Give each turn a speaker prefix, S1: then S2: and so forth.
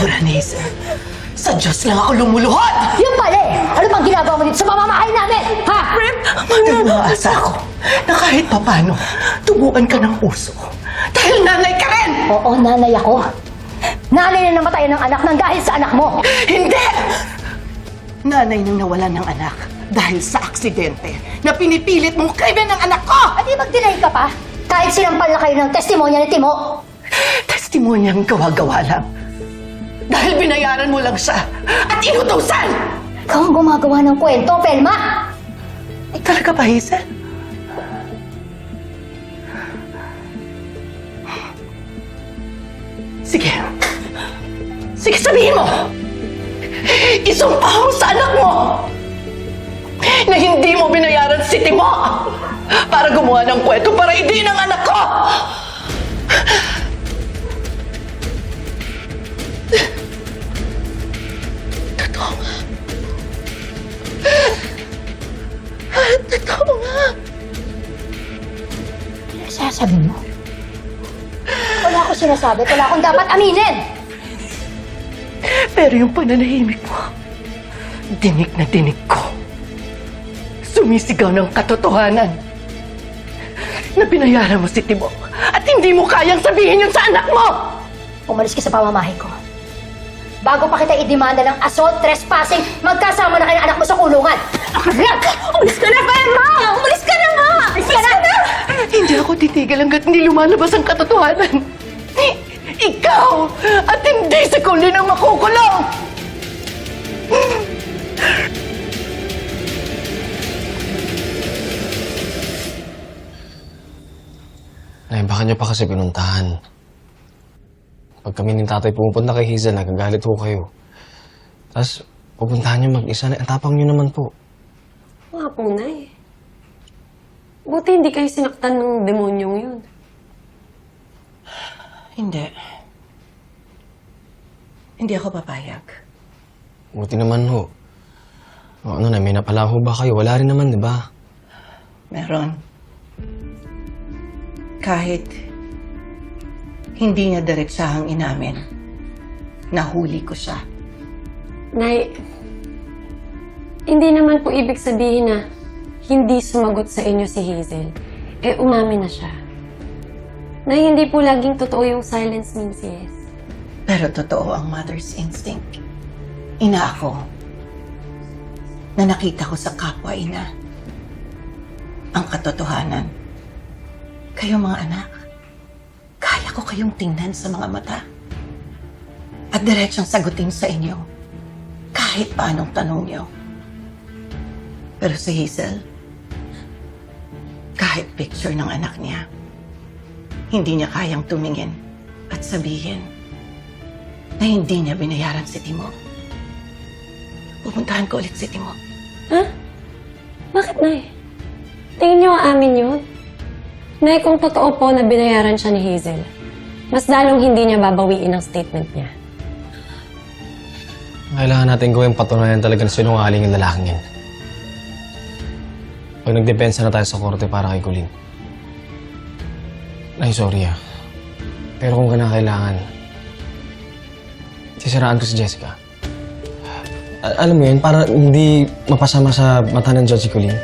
S1: Lauren Hazel, sa Diyos lang ako lumuluhod!
S2: Yung pala eh! Ano bang ginagawa mo dito sa mamamahay namin? Ha?
S1: Dahil umaasa ako na kahit papano, tubuan ka ng puso. Dahil nanay ka rin!
S2: Oo, nanay ako. Nanay na namatayan ng anak nang dahil sa anak mo.
S1: Hindi! Nanay nang nawalan ng anak dahil sa aksidente na pinipilit mong krimen ng anak ko!
S2: At di mag-deny ka pa? Kahit sinampal na kayo ng testimonya ni Timo.
S1: Testimonyang gawa-gawa lang. Dahil binayaran mo lang siya at inutusan!
S2: Ikaw ang gumagawa ng kwento, Pelma!
S1: Talaga ba, Hazel? Sige. Sige, sabihin mo! Isumpa mo sa anak mo na hindi mo binayaran si Timo para gumawa ng kwento para idiin ang anak ko! Totoo nga. Totoo nga.
S2: Ano sasabi mo? Wala akong sinasabi. Wala akong dapat aminin.
S1: Pero yung pananahimik mo, dinig na dinig ko. Sumisigaw ng katotohanan na binayaran mo si Timo at hindi mo kayang sabihin yun sa anak mo!
S2: Umalis ka sa pamamahay ko. Bago pa kita idemanda ng assault, trespassing, magkasama na kayo ng anak mo sa kulungan. Umalis ka na, Pelma! Umalis ka na nga! Umalis ka na!
S1: Hindi ako titigil hanggat hindi lumalabas ang katotohanan. Ikaw at hindi si Colleen ang makukulong!
S3: Nay, baka niyo pa kasi pinuntahan. Pag kami ni tatay pumupunta kay Hazel, nagagalit ho kayo. Tapos, pupuntahan niyo mag-isa na. Ang tapang niyo naman po.
S4: Nga po, Nay. Buti hindi kayo sinaktan ng demonyong yun.
S1: Hindi. Hindi ako papayag.
S3: Buti naman ho. O ano na, may napala ho ba kayo? Wala rin naman, di ba?
S1: Meron. Kahit hindi niya diretsahang inamin, nahuli ko siya.
S4: Nay, hindi naman po ibig sabihin na hindi sumagot sa inyo si Hazel. Eh, umamin na siya. Nay, hindi po laging totoo yung silence means yes.
S1: Pero totoo ang mother's instinct. Ina ako na nakita ko sa kapwa-ina ang katotohanan. Kayo mga anak, kaya ko kayong tingnan sa mga mata at diretsong sagutin sa inyo kahit paanong tanong niyo. Pero si Hazel, kahit picture ng anak niya, hindi niya kayang tumingin at sabihin na hindi niya binayaran si Timo. Pupuntahan ko ulit si Timo.
S4: Ha? Bakit, Nay? Tingin niyo aamin yun? Nay, kung totoo po na binayaran siya ni Hazel, mas lalong hindi niya babawiin ang statement niya.
S3: Kailangan natin gawin patunayan talaga na sinungaling yung lalaking yan. Pag nagdepensa na tayo sa korte para kay Colleen. Ay, sorry ah. Pero kung kailangan, sisiraan ko si Jessica. Alam mo yun, para hindi mapasama sa mata ng Judge si Colleen.